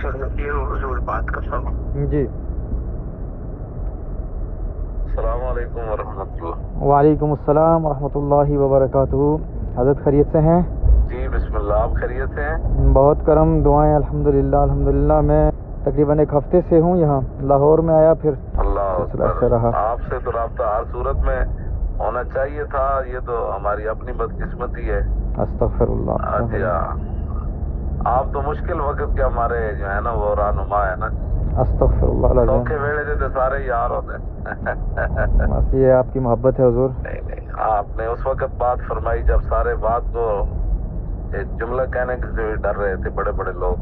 ये हुजूर बात कर रहा हूँ जी। अस्सलाम वालेकुम वरहमतुल्लाह। वालेकुम अस्सलाम वरहमतुल्लाहि वबरकातुहू। हज़रत खैरियत से हैं? जी बिस्मिल्लाह, आप खैरियत से हैं? बहुत करम, दुआएं अल्हम्दुलिल्लाह अल्हम्दुलिल्लाह। मैं तकरीबन एक हफ्ते से हूँ यहाँ, लाहौर में आया, फिर अल्लाह सिलसिला अकबर। से रहा। आपसे तो राब्ता हर सूरत में होना चाहिए था, ये तो हमारी अपनी बदकिस्मती है। अस्तगफिरुल्लाह। जी हाँ, आप तो मुश्किल वक्त के हमारे जो है ना वो रहनुमा है ना। अस्तगफिरुल्लाह सौखे अलज़ीम। वेले से तो सारे यार होते हैं। बस ये आपकी मोहब्बत है हुजूर। नहीं, आपने उस वक्त बात फरमाई जब सारे बात को एक जुमला कहने से भी डर रहे थे बड़े बड़े लोग।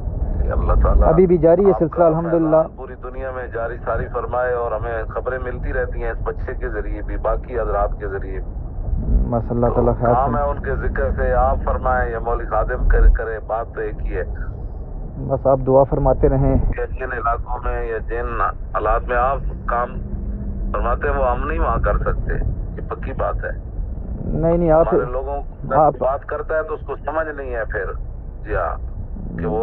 अल्लाह ताला अभी भी जारी है आपका सिलसिला अल्हम्दुलिल्लाह। फैज़ान पूरी दुनिया में जारी सारी फरमाए, और हमें खबरें मिलती रहती हैं इस बच्चे के जरिए भी, बाकी हजरात के जरिए। बस अल्लाह तो ताला खैर काम है उनके जिक्र से आप फरमाएं या मौली खादिम करे, बात तो एक ही है। बस आप दुआ फरमाते रहें। या जिन इलाकों में या जिन हालात में आप काम फरमाते हैं वो हम नहीं वहाँ कर सकते, ये पक्की बात है। नहीं आप हमारे लोगों बात करता है तो उसको समझ नहीं है फिर। जी हाँ, कि वो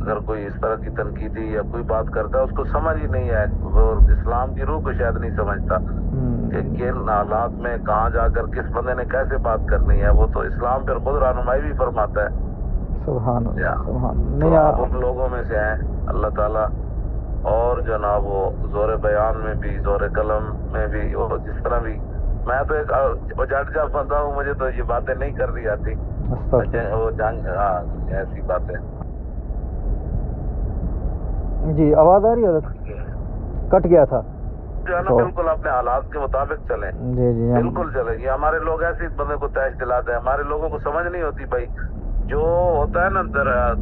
अगर कोई इस तरह की तनकीदी या कोई बात करता है उसको समझ ही नहीं है, वो इस्लाम की रूह को शायद नहीं समझता कि किन हालात में कहाँ जाकर किस बंदे ने कैसे बात करनी है। वो तो इस्लाम पर खुद रहनुमाई भी फरमाता है। सुभान अल्लाह, सुभान। तो नहीं आप उन लोगों में से हैं, अल्लाह ताला और जनाब वो जोर बयान में भी जोर कलम में भी, और जिस तरह भी, मैं तो एक उजाड़ बंदा हूँ, मुझे तो ये बातें नहीं कर रही आती। वो ऐसी बातें। जी आवाज आ रही है? कट गया था जो है ना, बिल्कुल अपने हालात के मुताबिक चलें। जी जी बिल्कुल चले। ये हमारे लोग ऐसे बंदे को तैश दिलाते हैं, हमारे लोगों को समझ नहीं होती भाई। जो होता है ना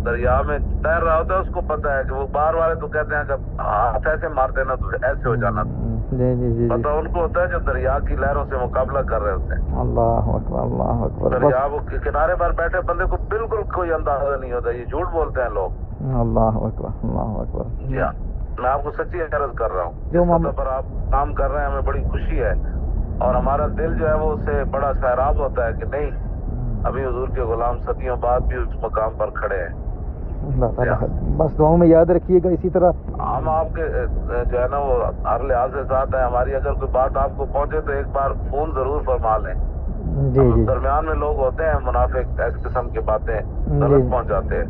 दरिया में तैर रहा होता है उसको पता है कि वो बाहर वाले तो कहते हैं कि हाथ ऐसे मारते ना तो ऐसे हो जाना। जी जी जी पता उनको होता है जो दरिया की लहरों से मुकाबला कर रहे होते हैं। अल्लाह अकबर, अल्लाह अकबर। दरिया वो किनारे पर बैठे बंदे को बिल्कुल कोई अंदाजा नहीं होता, ये झूठ बोलते हैं लोग। अल्लाह अकबर, अल्लाह अकबर। जी हाँ, मैं आपको सच्ची अर्ज कर रहा हूँ, जो जिस सतह पर आप काम कर रहे हैं हमें बड़ी खुशी है, और हमारा दिल जो है वो उससे बड़ा सैराब होता है कि नहीं, अभी हुजूर के गुलाम सदियों बाद भी उस मकाम पर खड़े हैं। अल्लाह ताला बस दुआओं में याद रखिएगा। इसी तरह हम आपके जो है ना वो हर लिहाज से साथ है। हमारी अगर कोई बात आपको पहुंचे तो एक बार फोन जरूर फरमा लें। जी जी। दरमियान में लोग होते हैं मुनाफिक, इस किस्म की बातें गलत पहुंचाते हैं।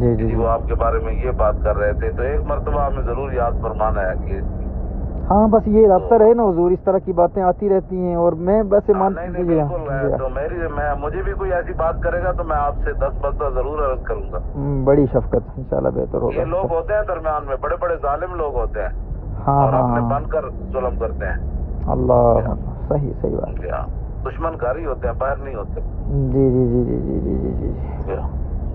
जी जी, वो आपके बारे में ये बात कर रहे थे, तो एक मर्तबा हमें जरूर याद फरमाना है कि हाँ बस ये रब्ता रहे ना हुजूर, इस तरह की बातें आती रहती हैं, और मैं वैसे मान नहीं बिल्कुल है। तो मुझे भी कोई ऐसी बात करेगा तो मैं आपसे 10 बस्ता जरूर अर्ज करूंगा। बड़ी शफकत इंशाल्लाह बेहतर होगा। ये लोग होते हैं दरमियान में, बड़े बड़े जालिम लोग होते हैं। हाँ और हाँ अपने हाँ, बनकर जुल्म करते हैं। अल्लाह सही सही बात। दुश्मन घर ही होते हैं, बाहर नहीं होते। जी जी जी जी जी जी जी जी।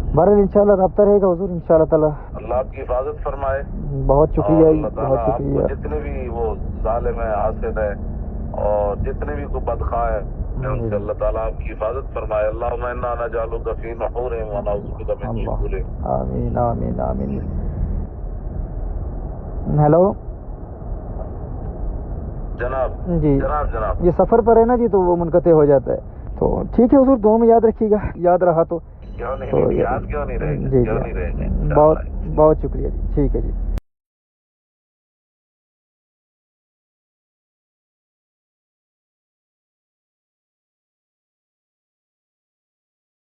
बहरहाल इंशाल्लाह रब्ता रहेगा हुजूर, इंशाल्लाह ताला। अल्लाह आपकी हिफाजत फरमाए। बहुत शुक्रिया, बहुत शुक्रिया। जितने भी वो जालिम है, हासिद है, और जितने भी कोई बदखा है, उनसे अल्लाह ताला आपकी हिफाजत फरमाए। अल्लाहुम्मा इन्ना नजअलुका फी नुहूरिहिम व नऊज़ु बिका मिन शुरूरिहिम। आमीन आमीन आमीन। हेलो जनाब। जी जनाब ये सफर पर है ना जी, तो वो मुनक़ते हो जाता है। तो ठीक है हुजूर, दुआ में याद रखिएगा, याद रहा तो क्यों नहीं, तो याद क्यों नहीं रहेगा, जी क्यों जी नहीं रहेगा। बहुत बहुत शुक्रिया जी। ठीक है जी।